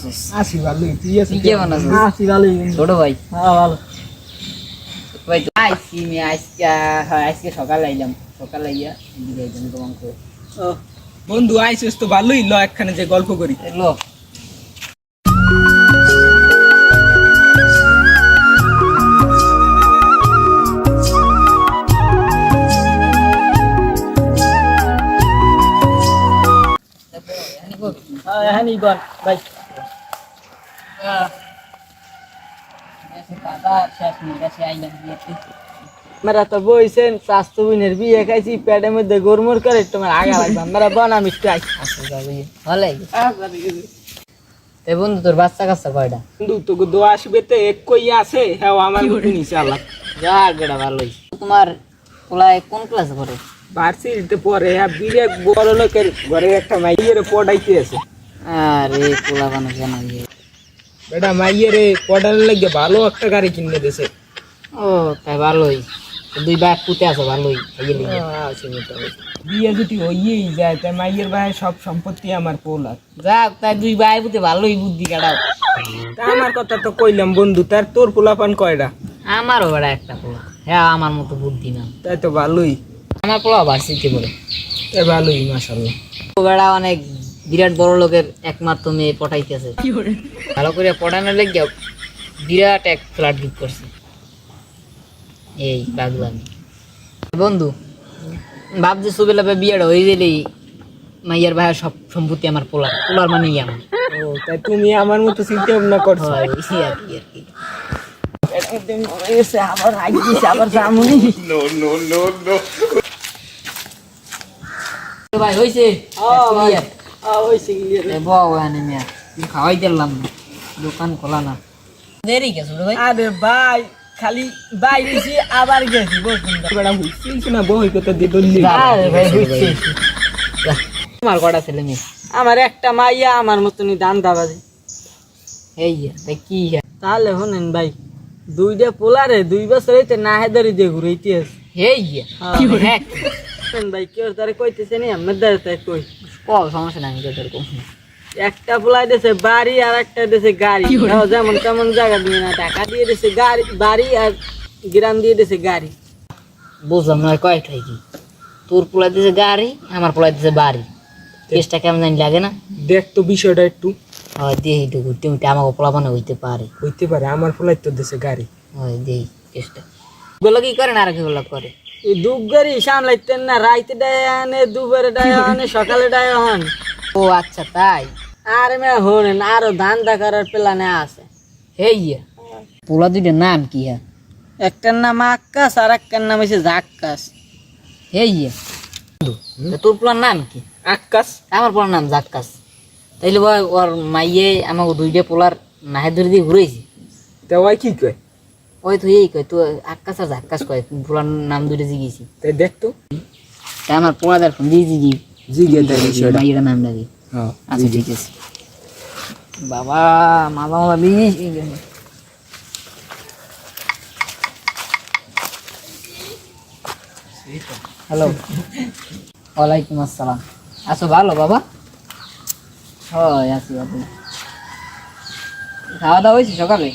আছিস? আছি ভালোই, তুই আছিস? তুই কেমন আছিস? আছি ভালোই। ছোট ভাই হ্যাঁ ভালো। ভাই তো আইছি আমি আজকে সকালে আইলাম, সকালে আইয়া এদিকে আইলাম তোমাকে। ও বন্ধু আইছিস তো ভালোই, ল একখানে যে গল্প করি। লো হ্যাঁ নি গন ভাই। মেরা তো বইছেন স্বাস্থ্য বিনের বিয়ে খাইছি, পেটের মধ্যে গরমর করে তোমার আগা লাগবে। মেরা বনা মিষ্টি আইছি। ভালো বন্ধু, তোর বাচ্চা কাচ্চা কয়টা? বন্ধু তো দোয়া আসবে তো এক কই আছে, হ্যাঁ আমার মতো নিচে আল্লাহ। যা গেটা ভালোই। তোমার পোলায় কোন ক্লাসে পড়ে? ভার্সিটিতে পড়ে, হ্যাঁ বিরে বড় লোকের ঘরে একটা মাইয়ের পড়াইতে আছে। আরে পোলা বানো জানা গিয়ে। বেটা মাইয়ের পড়ানোর লাগে ভালো একটা গাড়ি কিনে দিয়েছে। ও তাই ভালোই, দুই ভাই পুঁতে আছে ভালোই। বিয়ে যদি হইয়েই যায় তাই মাইয়ের ভাই সব সম্পত্তি আমার পোলার। যাক, তাই দুই ভাই পুঁতে ভালোই বুদ্ধি কাটাও। তা আমার কথা তো কইলাম বন্ধু, তার তোর পোলাপান কয়টা? আমারও বেড়া একটা পোলা, হ্যাঁ আমার মতো বুদ্ধি না। তাই তো ভালোই। আমার পোলা ভার্সিটি পড়ে। তাই ভালোই মাশাআল্লাহ। ও বেড়া অনেক বিরাট বড় লোকের একমাত্র মেয়ে পটাইতেছে, ভালো করে পড়ানোর লেগে বিরাট এক ফ্ল্যাট বুক করছে। এই পাগলামি বন্ধু, ভাবছি সুবেলাপে বিয়েটা হয়ে গেলেই মাইয়ার ভাইয়ের সব সম্পত্তি আমার পোলার মানে আমার। ও তাই তুমি আমার মতো চিন্তা ভাবনা করছো? হয় এই আর কি আর কি। আবার আইছিস আবার সামনে। ভাই হইছে খাওয়াই দিলাম না, দোকান খোলা না, দেরি গেছে ভাই। আরে ভাই খালি বাইরেছি আবার গেছি বলছেন বেড়া হইছিস না বই কত দিয়ে দল্লি। আরে ভাই হইছে। তোমার কটা ছেলে মেয়ে? আমার একটা মাইয়া আমার মতনই দান্দাবাজি। এই ভাই কি তাহলে শোনেন ভাই, দুইটা পোলারে 2 বছর হইতে না হেদারি দিয়ে ঘুরাইতে আছে। এই হ্যাঁ ভাই কেউ তারে কইতেছে নি আমার দ্বারা তাই কই। সমস্যা নাই, এরকম একটা পোলাই দেশে বাড়ি আর একটা দেশে গাড়ি, যেমন তেমন জায়গা দিয়ে না, টাকা দিয়ে দেশে গাড়ি বাড়ি আর গ্রাম দিয়ে দেশে গাড়ি। বুঝলাম না কয়টাই কি, তোর পোলা দিছে গাড়ি, আমার পোলা দিছে বাড়ি, কেসটা কেমন জানি লাগে না? দেখ তো বিষয়টা একটু। হয় দেহি তো ঘুরতে ঘুরতে আমাকে পোলা বানা হইতে পারে। আমার পোলাই তো দেশে গাড়ি। হয় দেহি কেসটা গুলো কি করে না, আর কিগুলো করে এই দুঃখ গাড়ি সামলাইতেন না, রাইতে ডায় আনে, দুপুরে ডায় আনে, সকালে ডায় হন। ও আচ্ছা তাই। আর মে হরেন আরো ধান্দা করার প্ল্যানে আছে। এই পোলা দুইটার নাম কি? হ্যাঁ একটার নাম আক্কাস আর একটার নাম হচ্ছে জাক্কাস। এই তোর পোলার নাম কি? আক্কাস। আমার পোলার নাম জাক্কাস। তাইলে ভাই ওর মাইয়ে আমাকে দুইটা পোলার নাহে ধরে দিয়ে ঘুরেছি। তা ওই কি কয়? ওই তো এই কয়, তো আক্কাস আর জাক্কাস কয়, পোলার নাম দুইটা জিগেছি। তাই দেখ তো। তাই আমার পোলাদের ফোন দিয়ে জিগে দেয় বিষয়টা। মাইয়ের নাম লাগে। হ্যাঁ আচ্ছা ঠিক আছে। বাবা মামা বিয়ে হ্যালো, ওয়ালাইকুম আসসালাম। আছো ভালো বাবা? হয় আছি আপনি। খাওয়া দাওয়া হয়েছে সকালে?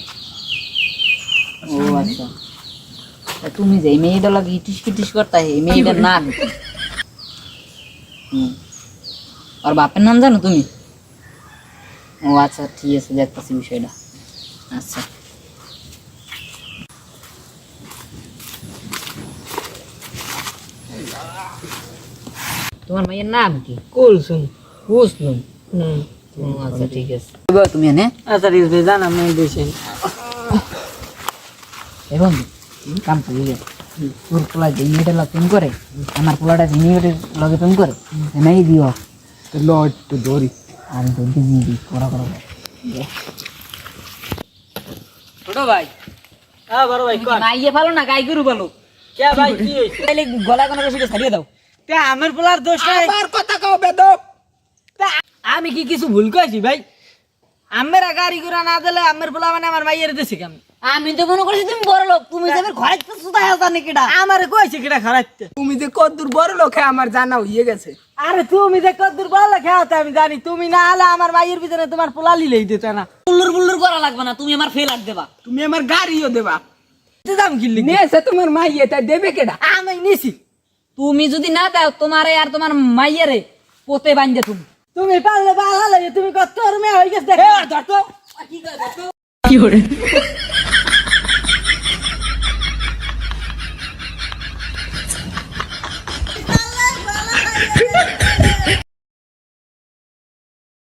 ও আচ্ছা, তুমি যে মেয়েটা লাগে ইটিস কিটিস করতে, এই মেয়েটার নাম কি? আর বাপের নাম জানো তুমি? ও আচ্ছা ঠিক আছে, দেখতেছি বিষয়টা। আচ্ছা তোমার মায়ের নাম কি? কুলসুম। কুসলুম। আচ্ছা ঠিক আছে, তুমি এনে আচ্ছা ঠিক আছে, জান আমি দেশে এখন কাম করি তোর পোলা যে মেয়েটা লগ প্রেম করে, আমার পোলাটা যে মেয়েটার লগে প্রেম করে, এনাই দিও লট তো দড়ি আমি তো দিদি করা করা। ছোট ভাই, হ্যাঁ বড় ভাই কোন মাইয়ে ভালো না গাই গরু ভালো? কে ভাই কি হইছে? তাইলে গলা কোনো রসিটা ছাড়িয়ে দাও। তে আমার পোলার দোষ নাই। আমার কথা কও বেদব। তা আমি কি কিছু ভুল কইছি ভাই? আমেরা গাড়ি ঘোড়া না দিলে আমের পোলা মানে আমার মাইয়ের দেশে কেমন আমি তো মনে করছি তুমি বড় লোক, তুমি যাবে ঘরে সুতায় আসা নাকিটা। আমারে কইছে কিটা খারাইতে তুমি যে কদ্দুর বড় লোক আমার জানা হয়ে গেছে। আরে তুমি যে কদ্দুর বড় খেয়াতে আমি জানি, তুমি না হলে আমার মাইয়ের পিছনে তোমার পোলা লিলেই দিত না। বুল্লুর বুল্লুর করা লাগবে না, তুমি আমার ফেলার দেবা। তুমি আমার গাড়িও দেবা। দাম কিনলি নিয়েছে তোমার মাইয়ে, তাই দেবে কেডা? আমি নিছি। তুমি যদি না দাও তোমারে আর তোমার মাইয়ারে পোতে বান্ধে তুমি। তুমি পারলে বালা লাগে, তুমি কত মেয়ে হয়ে গেছে। ধরতো কি করে ধরতো